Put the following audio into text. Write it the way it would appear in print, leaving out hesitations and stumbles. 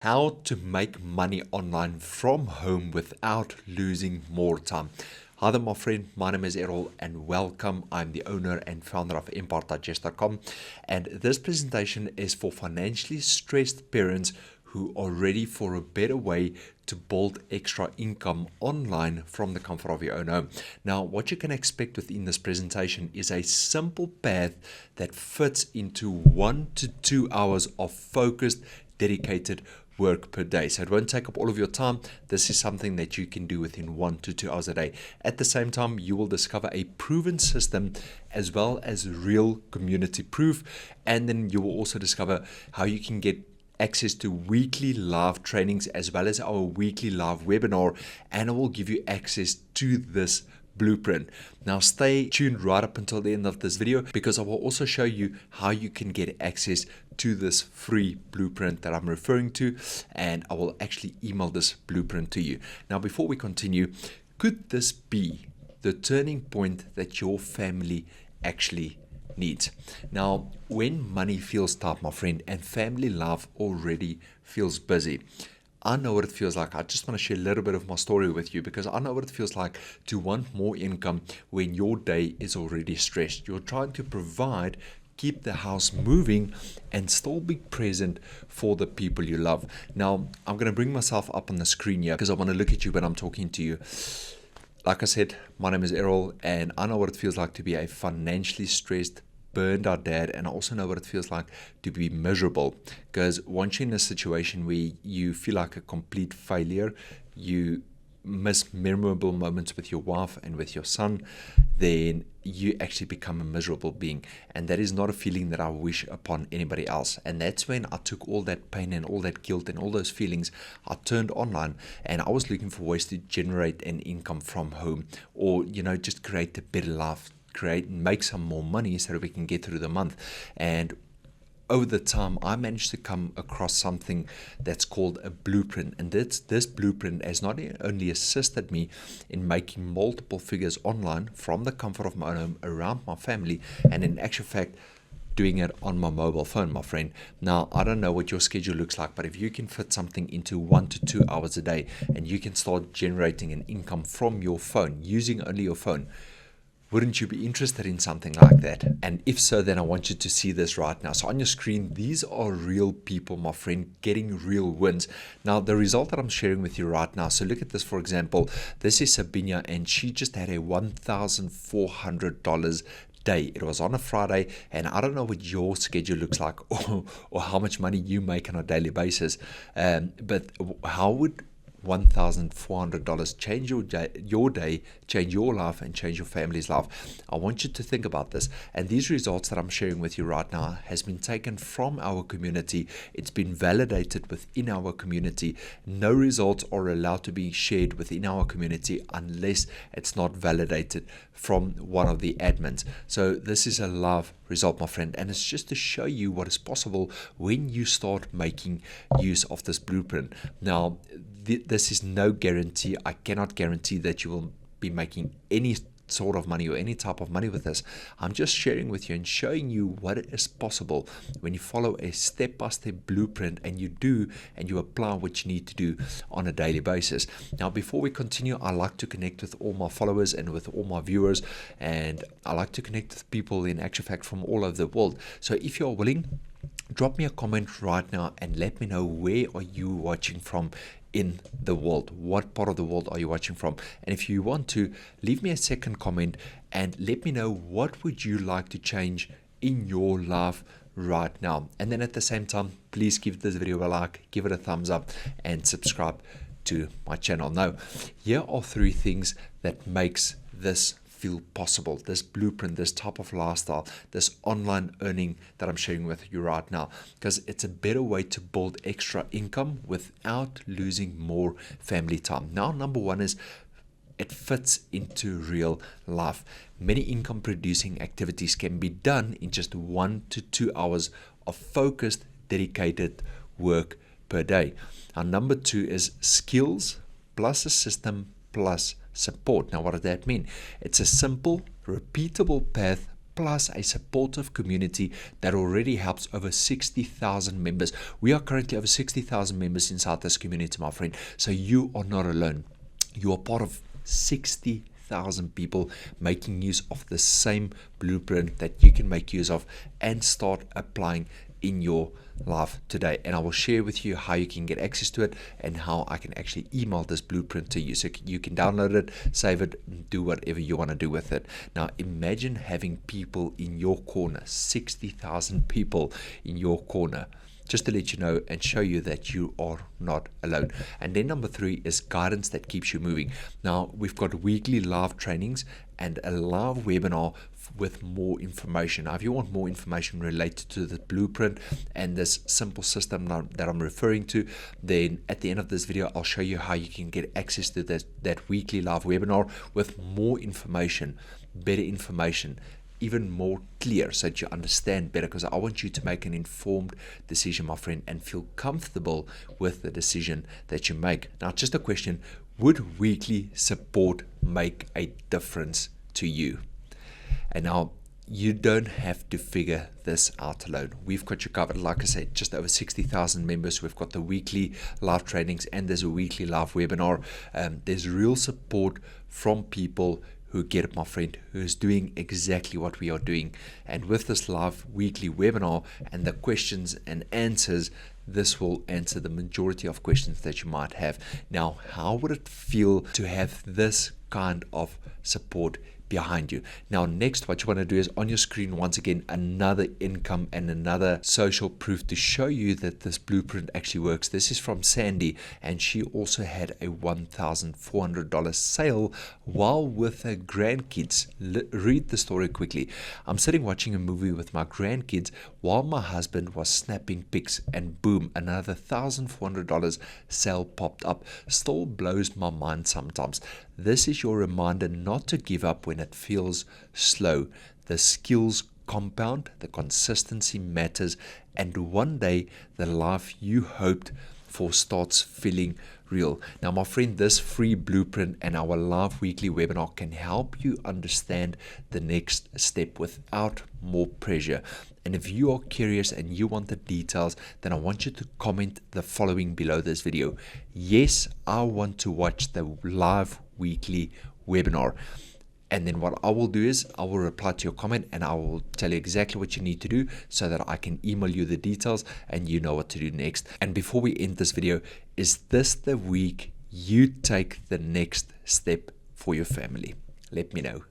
How to make money online from home without losing more time. Hi there, my friend. My name is Errol and welcome. I'm the owner and founder of EmpireDigest.com. And this presentation is for financially stressed parents who are ready for a better way to build extra income online from the comfort of your own home. Now, what you can expect within this presentation is a simple path that fits into 1 to 2 hours of focused, dedicated work per day. So it won't take up all of your time. This is something that you can do within 1 to 2 hours a day. At the same time, you will discover a proven system as well as real community proof. And then you will also discover how you can get access to weekly live trainings as well as our weekly live webinar. And I will give you access to this blueprint. Now stay tuned right up until the end of this video because I will also show you how you can get access to this free blueprint that I'm referring to, and I will actually email this blueprint to you. Now before we continue, could this be the turning point that your family actually needs? Now when money feels tight, my friend, and family life already feels busy, I know what it feels like. I just want to share a little bit of my story with you because I know what it feels like to want more income when your day is already stressed. You're trying to provide, keep the house moving, and still be present for the people you love. Now, I'm going to bring myself up on the screen here because I want to look at you when I'm talking to you. Like I said, my name is Errol, and I know what it feels like to be a financially stressed, burned out dad, and I also know what it feels like to be miserable, because once you're in a situation where you feel like a complete failure, you miss memorable moments with your wife and with your son, then you actually become a miserable being, and that is not a feeling that I wish upon anybody else. And that's when I took all that pain and all that guilt and all those feelings, I turned online and I was looking for ways to generate an income from home, or just create a better life, make some more money so that we can get through the month. And over the time, I managed to come across something that's called a blueprint. And this blueprint has not only assisted me in making multiple figures online from the comfort of my own home around my family, and in actual fact, doing it on my mobile phone, my friend. Now, I don't know what your schedule looks like, but if you can fit something into 1 to 2 hours a day and you can start generating an income from your phone, using only your phone, wouldn't you be interested in something like that? And if so, then I want you to see this right now. So on your screen, these are real people, my friend, getting real wins. Now, the result that I'm sharing with you right now, so look at this, for example. This is Sabinia, and she just had a $1,400 day. It was on a Friday, and I don't know what your schedule looks like or how much money you make on a daily basis, but how would $1,400 change your day, change your life, and change your family's life? I want you to think about this. And these results that I'm sharing with you right now has been taken from our community. It's been validated within our community. No results are allowed to be shared within our community unless it's not validated from one of the admins. So this is a live result, my friend, and it's just to show you what is possible when you start making use of this blueprint. Now, this is no guarantee. I cannot guarantee that you will be making any sort of money or any type of money with this. I'm just sharing with you and showing you what is possible when you follow a step-by-step blueprint and you apply what you need to do on a daily basis. Now, before we continue, I like to connect with all my followers and with all my viewers, and I like to connect with people in actual fact from all over the world. So if you're willing, drop me a comment right now and let me know where are you watching from in the world. What part of the world are you watching from? And if you want to, leave me a second comment and let me know what would you like to change in your life right now. And then at the same time, please give this video a like, give it a thumbs up, and subscribe to my channel. Now, here are 3 things that makes this feel possible, this blueprint, this type of lifestyle, this online earning that I'm sharing with you right now, because it's a better way to build extra income without losing more family time. Now, number 1 is it fits into real life. Many income producing activities can be done in just 1 to 2 hours of focused, dedicated work per day. Now, number 2 is skills plus a system plus support. Now, what does that mean? It's a simple, repeatable path plus a supportive community that already helps over 60,000 members. We are currently over 60,000 members inside this community, my friend. So you are not alone. You are part of 60,000 people making use of the same blueprint that you can make use of and start applying in your life today. And I will share with you how you can get access to it and how I can actually email this blueprint to you, so you can download it, save it, and do whatever you want to do with it. Now imagine having people in your corner, 60,000 people in your corner, just to let you know and show you that you are not alone. And then number 3 is guidance that keeps you moving. Now we've got weekly live trainings and a live webinar with more information. Now if you want more information related to the blueprint and this simple system that I'm referring to, then at the end of this video I'll show you how you can get access to that weekly live webinar with more information, better information, even more clear, so that you understand better, because I want you to make an informed decision, my friend, and feel comfortable with the decision that you make. Now just a question, would weekly support make a difference to you? And now you don't have to figure this out alone. We've got you covered. Like I said, just over 60,000 members. We've got the weekly live trainings and there's a weekly live webinar. There's real support from people who get it, my friend, who's doing exactly what we are doing. And with this live weekly webinar and the questions and answers, this will answer the majority of questions that you might have. Now, how would it feel to have this kind of support behind you? Now next, what you want to do is on your screen once again another income and another social proof to show you that this blueprint actually works. This is from Sandy, and she also had a $1,400 sale while with her grandkids. Read the story quickly. I'm sitting watching a movie with my grandkids while my husband was snapping pics, and boom, another $1,400 sale popped up. Still blows my mind sometimes. This is your reminder not to give up when it feels slow. The skills compound, the consistency matters, and one day the life you hoped for starts feeling real. Now, my friend, this free blueprint and our live weekly webinar can help you understand the next step without more pressure. And if you are curious and you want the details, then I want you to comment the following below this video. Yes, I want to watch the live weekly webinar. And then what I will do is I will reply to your comment and I will tell you exactly what you need to do so that I can email you the details and you know what to do next. And before we end this video, is this the week you take the next step for your family? Let me know.